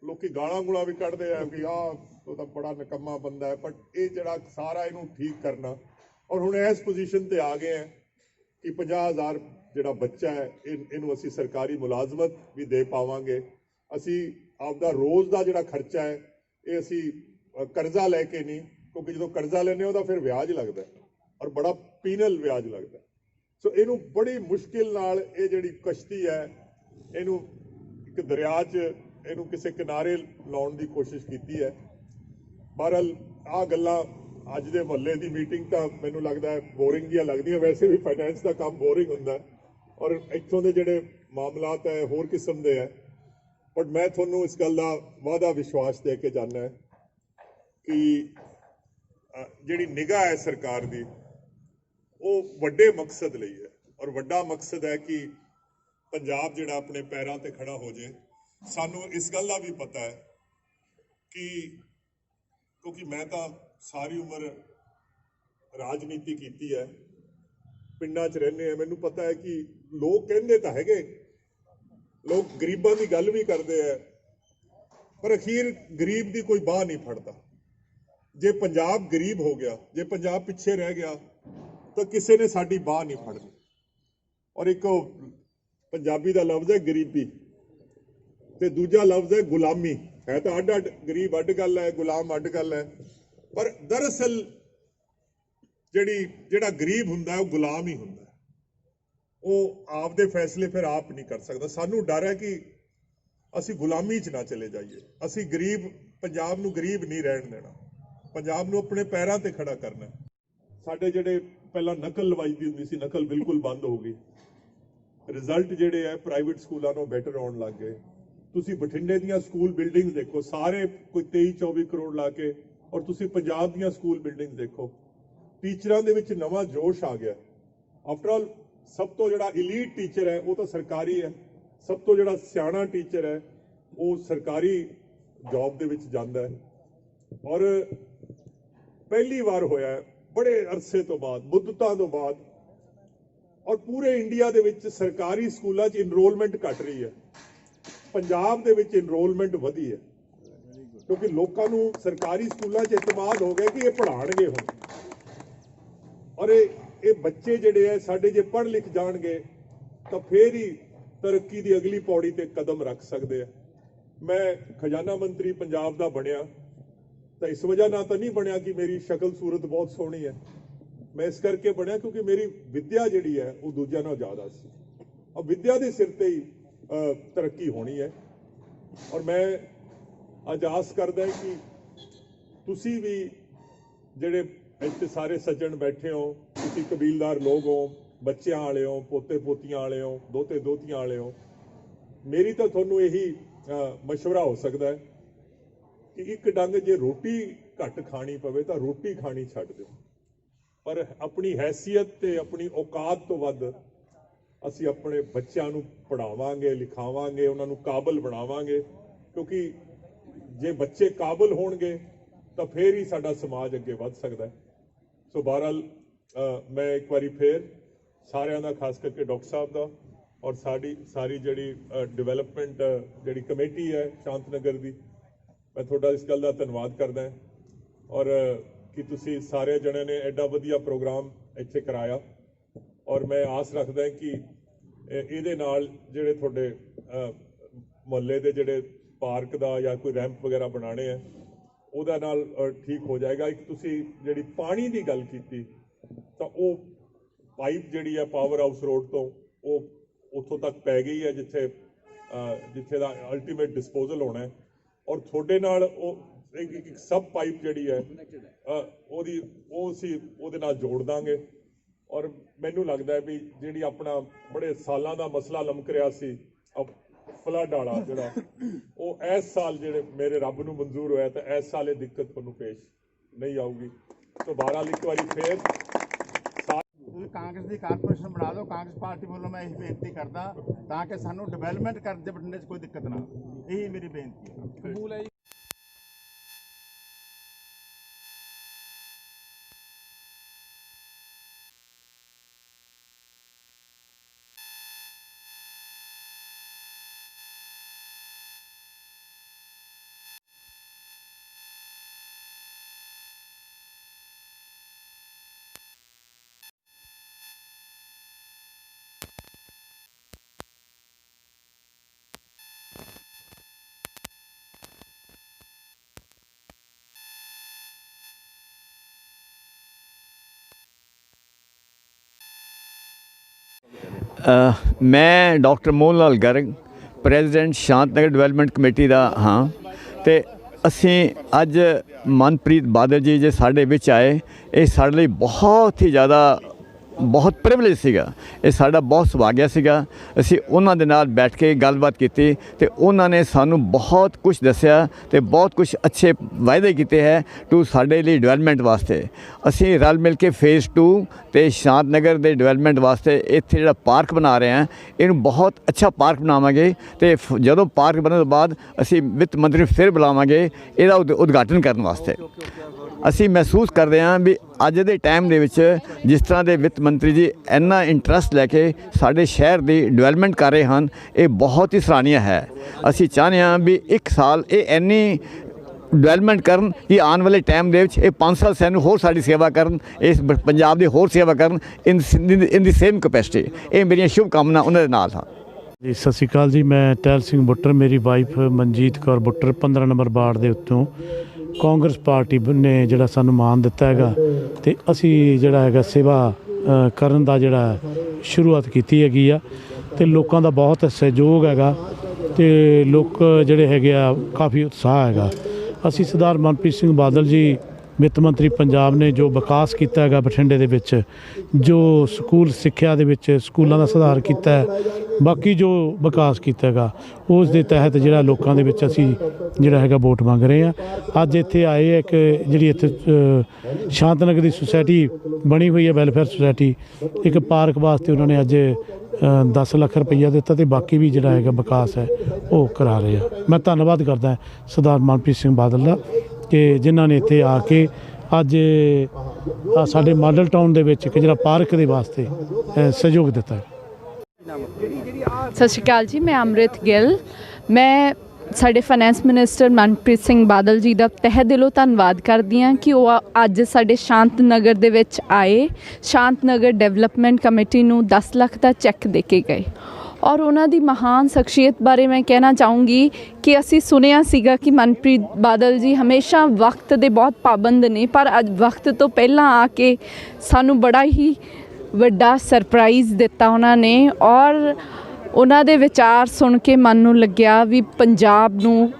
लोग गालां गुलां भी कढ़दे हैं कि तो बड़ा निकम्मा बंदा है, बट ये जड़ा सारा इनू ठीक करना। और हुण इस पोजीशन ते आ गए हैं कि 50,000 जड़ा बच्चा है इनू असी सरकारी मुलाजमत भी दे पावांगे। असी आपदा रोज़ का जड़ा खर्चा है ये असी कर्जा लैके नहीं, क्योंकि जो कर्जा लेने तो फिर ब्याज लगता है और बड़ा पीनल ब्याज लगता है। सो इनू बड़ी मुश्किल नाल ये जिहड़ी कश्ती है इनू एक दरिया च इनू किसी किनारे लाउण दी कोशिश की है। बहरहाल आ गल्लां अज दे मुहल्ले की मीटिंग तो मैनू लगता है बोरिंग जिहा लगदियां, वैसे भी फाइनैंस का काम बोरिंग हुंदा है और इत्थों दे जिहड़े मामलात है होर किस्म दे है। बट मैं तुहानूं इस गल दा वादा विश्वास दे के जाना है कि जिहड़ी निगाह है सरकार दी वो वड्डे मकसद लई है। और वड्डा मकसद है कि पंजाब जिहड़ा अपने पैरां ते खड़ा हो जाए। सानू इस गल दा भी पता है कि क्योंकि मैं तो सारी उम्र राजनीति की है, पिंडां च रहने हैं, मैनू पता है कि लोग कहंदे तां हैगे, लोग गरीबां की गल भी करते हैं, पर अखीर गरीब की कोई बाह नहीं फड़ता। जे पंजाब गरीब हो गया, जे पंजाब पिछे रह गया तो किसी ने साडी बाह नहीं फड़नी। और एक पंजाबी का लफ्ज है गरीबी, ते दूजा लफ्ज है गुलामी। है तो अड अड, गरीब अड गल है, गुलाम अड गल है, पर दरअसल जिहड़ा गरीब हुंदा है वो गुलाम ही हुंदा है। वो आपदे फैसले फिर आप नहीं कर सकता। सानू डर है कि असी गुलामी च ना चले जाइए। असी गरीब पंजाब नू गरीब नहीं रहन देना, पंजाब नू अपने पैरां ते खड़ा करना। साडे जिहड़े ਪਹਿਲਾਂ ਨਕਲ ਲਵਾਈਦੀ ਹੁੰਦੀ ਸੀ, ਨਕਲ ਬਿਲਕੁਲ ਬੰਦ ਹੋ ਗਈ। ਰਿਜ਼ਲਟ ਜਿਹੜੇ ਹੈ ਪ੍ਰਾਈਵੇਟ ਸਕੂਲਾਂ ਨੂੰ ਬੈਟਰ ਆਉਣ ਲੱਗ ਗਏ। ਤੁਸੀਂ ਬਠਿੰਡੇ ਦੀਆਂ ਸਕੂਲ ਬਿਲਡਿੰਗ ਦੇਖੋ, ਸਾਰੇ ਕੋਈ 23-24 ਕਰੋੜ ਲਾ ਕੇ, ਔਰ ਤੁਸੀਂ ਪੰਜਾਬ ਦੀਆਂ ਸਕੂਲ ਬਿਲਡਿੰਗ ਦੇਖੋ, ਟੀਚਰਾਂ ਦੇ ਵਿੱਚ ਨਵਾਂ ਜੋਸ਼ ਆ ਗਿਆ। ਆਫਟਰ ਆਲ ਸਭ ਤੋਂ ਜਿਹੜਾ ਇਲੀਟ ਟੀਚਰ ਹੈ ਉਹ ਤਾਂ ਸਰਕਾਰੀ ਹੈ, ਸਭ ਤੋਂ ਜਿਹੜਾ ਸਿਆਣਾ ਟੀਚਰ ਹੈ ਉਹ ਸਰਕਾਰੀ ਜੌਬ ਦੇ ਵਿੱਚ ਜਾਂਦਾ ਹੈ। ਔਰ ਪਹਿਲੀ ਵਾਰ ਹੋਇਆ ਬੜੇ ਅਰਸੇ ਤੋਂ ਬਾਅਦ, ਮੁੱਦਤਾਂ ਤੋਂ ਬਾਅਦ, ਔਰ ਪੂਰੇ ਇੰਡੀਆ ਦੇ ਵਿੱਚ ਸਰਕਾਰੀ ਸਕੂਲਾਂ 'ਚ ਇਨਰੋਲਮੈਂਟ ਘਟ ਰਹੀ ਹੈ, ਪੰਜਾਬ ਦੇ ਵਿੱਚ ਇਨਰੋਲਮੈਂਟ ਵਧੀ ਹੈ, ਕਿਉਂਕਿ ਲੋਕਾਂ ਨੂੰ ਸਰਕਾਰੀ ਸਕੂਲਾਂ 'ਚ ਇਤਮਾਦ ਹੋ ਗਿਆ ਕਿ ਇਹ ਪੜ੍ਹਾਉਣਗੇ ਹੁਣ, ਔਰ ਇਹ ਬੱਚੇ ਜਿਹੜੇ ਹੈ ਸਾਡੇ ਜੇ ਪੜ੍ਹ ਲਿਖ ਜਾਣਗੇ ਤਾਂ ਫੇਰ ਹੀ ਤਰੱਕੀ ਦੀ ਅਗਲੀ ਪੌੜੀ ਤੇ ਕਦਮ ਰੱਖ ਸਕਦੇ ਆ। ਮੈਂ ਖਜ਼ਾਨਾ ਮੰਤਰੀ ਪੰਜਾਬ ਦਾ ਬਣਿਆ ਤਾਂ ਇਸ ਵਜ੍ਹਾ ਨਾਲ ਤਾਂ ਨਹੀਂ ਬਣਿਆ ਕਿ ਮੇਰੀ ਸ਼ਕਲ ਸੂਰਤ ਬਹੁਤ ਸੋਹਣੀ ਹੈ, ਮੈਂ ਇਸ ਕਰਕੇ ਬਣਿਆ ਕਿਉਂਕਿ ਮੇਰੀ ਵਿੱਦਿਆ ਜਿਹੜੀ ਹੈ ਉਹ ਦੂਜਿਆਂ ਨਾਲੋਂ ਜ਼ਿਆਦਾ ਸੀ, ਔਰ ਵਿੱਦਿਆ ਦੇ ਸਿਰ ਤੇ ਹੀ ਤਰੱਕੀ ਹੋਣੀ ਹੈ। ਔਰ ਮੈਂ ਅੱਜ ਆਸ ਕਰਦਾ ਕਿ ਤੁਸੀਂ ਵੀ ਜਿਹੜੇ ਇੱਥੇ ਸਾਰੇ ਸੱਜਣ ਬੈਠੇ ਹੋ, ਤੁਸੀਂ ਕਬੀਲਦਾਰ ਲੋਕ ਹੋ, ਬੱਚਿਆਂ ਵਾਲੇ ਹੋ, ਪੋਤੇ ਪੋਤੀਆਂ ਵਾਲੇ ਹੋ, ਦੋਤੇ ਦੋਤੀਆਂ ਵਾਲੇ ਹੋ, ਮੇਰੀ ਤਾਂ ਤੁਹਾਨੂੰ ਇਹੀ ਮਸ਼ਵਰਾ ਹੋ ਸਕਦਾ ਹੈ ਕਿ ਇੱਕ ਡੰਗ ਜੇ ਰੋਟੀ ਘੱਟ ਖਾਣੀ ਪਵੇ ਤਾਂ ਰੋਟੀ ਖਾਣੀ ਛੱਡ ਦਿਓ, ਪਰ ਆਪਣੀ ਹੈਸੀਅਤ ਤੇ ਆਪਣੀ ਔਕਾਤ ਤੋਂ ਵੱਧ ਅਸੀਂ ਆਪਣੇ ਬੱਚਿਆਂ ਨੂੰ ਪੜ੍ਹਾਵਾਂਗੇ, ਲਿਖਾਵਾਂਗੇ, ਉਹਨਾਂ ਨੂੰ ਕਾਬਲ ਬਣਾਵਾਂਗੇ, ਕਿਉਂਕਿ ਜੇ ਬੱਚੇ ਕਾਬਲ ਹੋਣਗੇ ਤਾਂ ਫੇਰ ਹੀ ਸਾਡਾ ਸਮਾਜ ਅੱਗੇ ਵੱਧ ਸਕਦਾ ਹੈ। ਸੋ ਬਹਰਹਾਲ ਮੈਂ ਇੱਕ ਵਾਰੀ ਫੇਰ ਸਾਰਿਆਂ ਦਾ, ਖਾਸ ਕਰਕੇ ਡਾਕਟਰ ਸਾਹਿਬ ਦਾ ਔਰ ਸਾਰੀ ਜਿਹੜੀ ਡਿਵੈਲਪਮੈਂਟ ਜਿਹੜੀ ਕਮੇਟੀ ਹੈ ਸ਼ਾਂਤਨਗਰ ਦੀ, ਮੈਂ ਤੁਹਾਡਾ ਇਸ ਗੱਲ ਦਾ ਧੰਨਵਾਦ ਕਰਦਾ ਔਰ ਕਿ ਤੁਸੀਂ ਸਾਰੇ ਜਣੇ ਨੇ ਐਡਾ ਵਧੀਆ ਪ੍ਰੋਗਰਾਮ ਇੱਥੇ ਕਰਾਇਆ, ਔਰ ਮੈਂ ਆਸ ਰੱਖਦਾ ਕਿ ਇਹਦੇ ਨਾਲ ਜਿਹੜੇ ਤੁਹਾਡੇ ਮੁਹੱਲੇ ਦੇ ਜਿਹੜੇ ਪਾਰਕ ਦਾ ਜਾਂ ਕੋਈ ਰੈਂਪ ਵਗੈਰਾ ਬਣਾਉਣੇ ਆ ਉਹਦਾ ਨਾਲ ਠੀਕ ਹੋ ਜਾਏਗਾ। ਇੱਕ ਤੁਸੀਂ ਜਿਹੜੀ ਪਾਣੀ ਦੀ ਗੱਲ ਕੀਤੀ ਤਾਂ ਉਹ ਪਾਈਪ ਜਿਹੜੀ ਹੈ ਪਾਵਰ ਹਾਊਸ ਰੋਡ ਤੋਂ ਉਹ ਉੱਥੋਂ ਤੱਕ ਪੈ ਗਈ ਹੈ ਜਿੱਥੇ ਦਾ ਅਲਟੀਮੇਟ ਡਿਸਪੋਜ਼ਲ ਹੋਣਾ ਹੈ, ਔਰ ਤੁਹਾਡੇ ਨਾਲ ਉਹ ਇੱਕ ਸਬ ਪਾਈਪ ਜਿਹੜੀ ਹੈ ਉਹਦੇ ਨਾਲ ਜੋੜ ਦਾਂਗੇ। ਔਰ ਮੈਨੂੰ ਲੱਗਦਾ ਹੈ ਵੀ ਜਿਹੜੀ ਆਪਣਾ ਬੜੇ ਸਾਲਾਂ ਦਾ ਮਸਲਾ ਲਮਕ ਰਿਹਾ ਸੀ ਫਲੱਡ ਵਾਲਾ ਜਿਹੜਾ, ਉਹ ਇਸ ਸਾਲ ਜਿਹੜੇ ਮੇਰੇ ਰੱਬ ਨੂੰ ਮਨਜ਼ੂਰ ਹੋਇਆ ਤਾਂ ਇਸ ਸਾਲ ਇਹ ਦਿੱਕਤ ਤੁਹਾਨੂੰ ਪੇਸ਼ ਨਹੀਂ ਆਊਗੀ। ਸੋ ਬਹਰਹਾਲ ਇੱਕ ਵਾਰੀ ਫੇਰ ਕਾਂਗਰਸ ਦੀ ਕਾਰਪੋਰੇਸ਼ਨ ਬਣਾ ਦਿਓ। ਕਾਂਗਰਸ ਪਾਰਟੀ ਵੱਲੋਂ ਮੈਂ ਇਹ ਬੇਨਤੀ ਕਰਦਾ ਤਾਂ ਕਿ ਸਾਨੂੰ ਡਿਵੈਲਪਮੈਂਟ ਕਰਨ ਦੇ ਬਠਿੰਡੇ 'ਚ ਕੋਈ ਦਿੱਕਤ ਨਾ ਆਵੇ, ਇਹੀ ਮੇਰੀ ਬੇਨਤੀ ਹੈ। ਕਬੂਲ ਹੈ ਜੀ। मैं doctor Mohan Lal Garg president ਸ਼ਾਂਤਨਗਰ development committee ਦਾ ਹਾਂ ਅਤੇ ਅਸੀਂ ਅੱਜ ਮਨਪ੍ਰੀਤ ਬਾਦਲ ਜੀ ਜੇ ਸਾਡੇ ਵਿੱਚ ਆਏ, ਇਹ ਸਾਡੇ ਲਈ ਬਹੁਤ ਹੀ ਜ਼ਿਆਦਾ ਬਹੁਤ ਪ੍ਰਿਵਿਲੇਜ ਸੀਗਾ, ਇਹ ਸਾਡਾ ਬਹੁਤ ਸੁਭਾਗਿਆ ਸੀਗਾ। ਅਸੀਂ ਉਹਨਾਂ ਦੇ ਨਾਲ ਬੈਠ ਕੇ ਗੱਲਬਾਤ ਕੀਤੀ ਅਤੇ ਉਹਨਾਂ ਨੇ ਸਾਨੂੰ ਬਹੁਤ ਕੁਝ ਦੱਸਿਆ ਅਤੇ ਬਹੁਤ ਕੁਝ ਅੱਛੇ ਵਾਅਦੇ ਕੀਤੇ ਹੈ ਟੂ ਸਾਡੇ ਲਈ ਡਿਵੈਲਪਮੈਂਟ ਵਾਸਤੇ। ਅਸੀਂ ਰਲ ਮਿਲ ਕੇ ਫੇਜ਼ 2 ਅਤੇ ਸ਼ਾਂਤਨਗਰ ਦੇ ਡਿਵੈਲਪਮੈਂਟ ਵਾਸਤੇ ਇੱਥੇ ਜਿਹੜਾ ਪਾਰਕ ਬਣਾ ਰਹੇ ਹਾਂ, ਇਹਨੂੰ ਬਹੁਤ ਅੱਛਾ ਪਾਰਕ ਬਣਾਵਾਂਗੇ ਅਤੇ ਜਦੋਂ ਪਾਰਕ ਬਣਨ ਤੋਂ ਬਾਅਦ ਅਸੀਂ ਵਿੱਤ ਮੰਤਰੀ ਫਿਰ ਬੁਲਾਵਾਂਗੇ ਇਹਦਾ ਉਦਘਾਟਨ ਕਰਨ ਵਾਸਤੇ। ਅਸੀਂ ਮਹਿਸੂਸ ਕਰਦੇ ਹਾਂ ਵੀ ਅੱਜ ਦੇ ਟਾਈਮ ਦੇ ਵਿੱਚ ਜਿਸ ਤਰ੍ਹਾਂ ਦੇ ਵਿੱਤ ਮੰਤਰੀ ਜੀ ਇੰਨਾ ਇੰਟਰਸਟ ਲੈ ਕੇ ਸਾਡੇ ਸ਼ਹਿਰ ਦੀ ਡਿਵੈਲਪਮੈਂਟ ਕਰ ਰਹੇ ਹਨ, ਇਹ ਬਹੁਤ ਹੀ ਸਰਾਹਨੀय ਹੈ। ਅਸੀਂ ਚਾਹੁੰਦੇ ਹਾਂ ਵੀ ਇੱਕ ਸਾਲ ਇਹ ਇੰਨੀ ਡਿਵੈਲਪਮੈਂਟ ਕਰਨ ਕਿ ਆਉਣ ਵਾਲੇ ਟਾਈਮ ਦੇ ਵਿੱਚ ਇਹ 5 ਸਾਲ ਸਾਨੂੰ ਹੋਰ ਸਾਡੀ ਸੇਵਾ ਕਰਨ, ਇਸ ਪੰਜਾਬ ਦੀ ਹੋਰ ਸੇਵਾ ਕਰਨ ਇਨ ਦੀ ਸੇਮ ਕਪੈਸਿਟੀ। ਇਹ ਮੇਰੀਆਂ ਸ਼ੁਭ ਕਾਮਨਾ ਉਹਨਾਂ ਦੇ ਨਾਲ ਹਨ ਜੀ। ਸਤਿ ਸ਼੍ਰੀ ਅਕਾਲ ਜੀ, ਮੈਂ ਟਹਿਲ ਸਿੰਘ ਬੁੱਟਰ, ਮੇਰੀ wife Manjeet Kaur Buttar 15 number ward ਦੇ ਉੱਤੋਂ ਕਾਂਗਰਸ ਪਾਰਟੀ ਨੇ ਜਿਹੜਾ ਸਾਨੂੰ ਮਾਣ ਦਿੱਤਾ ਹੈਗਾ ਅਤੇ ਅਸੀਂ ਜਿਹੜਾ ਹੈਗਾ ਸੇਵਾ ਕਰਨ ਦਾ ਜਿਹੜਾ ਸ਼ੁਰੂਆਤ ਕੀਤੀ ਹੈਗੀ ਆ ਅਤੇ ਲੋਕਾਂ ਦਾ ਬਹੁਤ ਸਹਿਯੋਗ ਹੈਗਾ ਅਤੇ ਲੋਕ ਜਿਹੜੇ ਹੈਗੇ ਆ ਕਾਫੀ ਉਤਸ਼ਾਹ ਹੈਗਾ। ਅਸੀਂ ਸਰਦਾਰ ਮਨਪ੍ਰੀਤ ਸਿੰਘ ਬਾਦਲ ਜੀ ਵਿੱਤ ਮੰਤਰੀ ਪੰਜਾਬ ਨੇ ਜੋ ਵਿਕਾਸ ਕੀਤਾ ਹੈਗਾ ਬਠਿੰਡੇ ਦੇ ਵਿੱਚ, ਜੋ ਸਕੂਲ ਸਿੱਖਿਆ ਦੇ ਵਿੱਚ ਸਕੂਲਾਂ ਦਾ ਸੁਧਾਰ ਕੀਤਾ ਹੈ, ਬਾਕੀ ਜੋ ਵਿਕਾਸ ਕੀਤਾ ਹੈਗਾ ਉਸ ਦੇ ਤਹਿਤ ਜਿਹੜਾ ਲੋਕਾਂ ਦੇ ਵਿੱਚ ਅਸੀਂ ਜਿਹੜਾ ਹੈਗਾ ਵੋਟ ਮੰਗ ਰਹੇ ਹਾਂ। ਅੱਜ ਇੱਥੇ ਆਏ ਹੈ ਇੱਕ ਜਿਹੜੀ ਇੱਥੇ ਸ਼ਾਂਤ ਨਗਰ ਦੀ ਸੁਸਾਇਟੀ ਬਣੀ ਹੋਈ ਹੈ, ਵੈਲਫੇਅਰ ਸੁਸਾਇਟੀ, ਇੱਕ ਪਾਰਕ ਵਾਸਤੇ ਉਹਨਾਂ ਨੇ ਅੱਜ 10 ਲੱਖ ਰੁਪਈਆ ਦਿੱਤਾ ਤੇ ਬਾਕੀ ਵੀ ਜਿਹੜਾ ਹੈਗਾ ਵਿਕਾਸ ਹੈ ਉਹ ਕਰਾ ਰਹੇ ਆ। ਮੈਂ ਧੰਨਵਾਦ ਕਰਦਾ ਸਰਦਾਰ ਮਨਪ੍ਰੀਤ ਸਿੰਘ ਬਾਦਲ ਦਾ ਕਿ ਜਿਨ੍ਹਾਂ ਨੇ ਇੱਥੇ ਆ ਕੇ ਅੱਜ ਸਾਡੇ ਮਾਡਲ ਟਾਊਨ ਦੇ ਵਿੱਚ ਇੱਕ ਜਿਹੜਾ ਪਾਰਕ ਦੇ ਵਾਸਤੇ ਸਹਿਯੋਗ ਦਿੱਤਾ। ਸਤਿ ਸ਼੍ਰੀ ਅਕਾਲ ਜੀ, ਮੈਂ ਅੰਮ੍ਰਿਤ ਗਿੱਲ। ਮੈਂ ਸਾਡੇ ਫਾਈਨੈਂਸ ਮਿਨਿਸਟਰ ਮਨਪ੍ਰੀਤ ਸਿੰਘ ਬਾਦਲ ਜੀ ਦਾ ਤਹਿ ਦਿਲੋਂ ਧੰਨਵਾਦ ਕਰਦੀ ਹਾਂ ਕਿ ਉਹ ਅੱਜ ਸਾਡੇ ਸ਼ਾਂਤ ਨਗਰ ਦੇ ਵਿੱਚ ਆਏ, ਸ਼ਾਂਤ ਨਗਰ ਡਿਵੈਲਪਮੈਂਟ ਕਮੇਟੀ ਨੂੰ 10 ਲੱਖ ਦਾ ਚੈੱਕ ਦੇ ਕੇ ਗਏ। ਔਰ ਉਹਨਾਂ ਦੀ ਮਹਾਨ ਸ਼ਖਸੀਅਤ ਬਾਰੇ ਮੈਂ ਕਹਿਣਾ ਚਾਹੂੰਗੀ ਕਿ ਅਸੀਂ ਸੁਣਿਆ ਸੀਗਾ ਕਿ ਮਨਪ੍ਰੀਤ ਬਾਦਲ ਜੀ ਹਮੇਸ਼ਾ ਵਕਤ ਦੇ ਬਹੁਤ ਪਾਬੰਦ ਨੇ, ਪਰ ਅੱਜ ਵਕਤ ਤੋਂ ਪਹਿਲਾਂ ਆ ਕੇ ਸਾਨੂੰ ਬੜਾ ਹੀ ਵੱਡਾ ਸਰਪ੍ਰਾਈਜ਼ ਦਿੱਤਾ ਉਹਨਾਂ ਨੇ। ਔਰ ਉਹਨਾਂ ਦੇ ਵਿਚਾਰ ਸੁਣ ਕੇ ਮਨ ਨੂੰ ਲੱਗਿਆ ਵੀ ਪੰਜਾਬ ਨੂੰ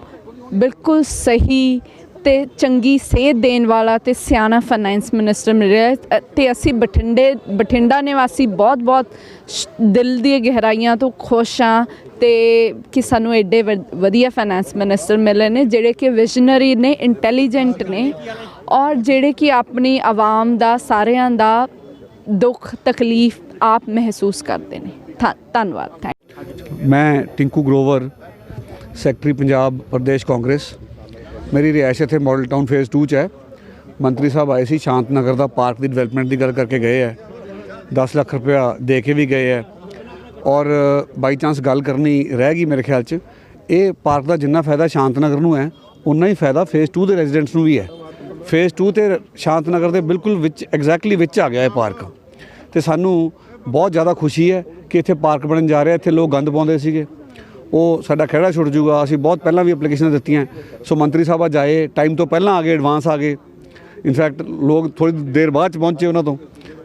ਬਿਲਕੁਲ ਸਹੀ ਤੇ ਚੰਗੀ ਸੇਧ ਦੇਣ ਵਾਲਾ ਤੇ ਸਿਆਣਾ ਫਾਈਨੈਂਸ ਮਿਨਿਸਟਰ ਮਿਲਿਆ। ਤੇ ਅਸੀਂ ਬਠਿੰਡਾ ਨਿਵਾਸੀ ਬਹੁਤ ਦਿਲ ਦੀ ਗਹਿਰਾਈਆਂ ਤੋਂ ਖੁਸ਼ ਹਾਂ ਤੇ ਕਿ ਸਾਨੂੰ ਐਡੇ ਵਧੀਆ ਫਾਈਨੈਂਸ ਮਿਨਿਸਟਰ ਮਿਲੇ ਨੇ ਜਿਹੜੇ ਕਿ ਵਿਜ਼ਨਰੀ ਨੇ, ਇੰਟੈਲੀਜੈਂਟ ਨੇ ਔਰ ਜਿਹੜੇ ਕਿ ਆਪਣੀ ਆਵਾਮ ਦਾ, ਸਾਰਿਆਂ ਦਾ ਦੁੱਖ ਤਕਲੀਫ ਆਪ ਮਹਿਸੂਸ ਕਰਦੇ ਨੇ। ਧੰਨਵਾਦ। मैं टिंकू ग्रोवर, सैकटरी पंजाब प्रदेश कांग्रेस। मेरी रिहायश इत्थे मॉडल टाउन फेज़ 2 च है। मंत्री साहब आए सी शांत नगर का पार्क की डिवेलपमेंट की गल करके गए है, 10 लाख रुपया दे के भी गए है। और बाई चांस गल करनी रह गई मेरे ख्याल च, ये पार्क का जिन्ना फायदा शांत नगर नूं है उन्ना ही फायदा फेज़ 2 के रेजिडेंट्स नूं भी है। फेज़ 2 तो शांत नगर के बिल्कुल विच एग्जैक्टली विच आ गया है पार्क, तो सानू बहुत ज़्यादा खुशी है कि इत्थे पार्क बनन जा रहा है। इत्थे लोग गंद पाउंदे सीगे, वो साडा खहड़ा छुट जूगा। असीं बहुत पहलां भी एप्लीकेशन दित्तियां, सो मंत्री साहब अज आए, टाइम तो पहलां आ गए, एडवांस आ गए। इनफैक्ट लोग थोड़ी देर बाद पहुँचे उन्होंने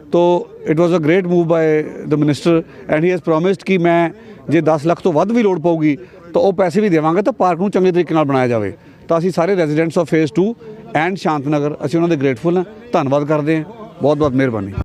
तो it was a great move by the minister and he has promised कि मैं जे 10 ਲੱਖ तो वध भी लोड़ पऊगी तो वो पैसे भी देवांगा तो पार्क नूं चंगे तरीके नाल बनाया जाए। तो असीं सारे रेजिडेंट्स ऑफ फेज़ 2 एंड शांत नगर असीं उन्हां दे ग्रेटफुल हां, धन्नवाद करदे हां। बहुत बहुत मेहरबानी।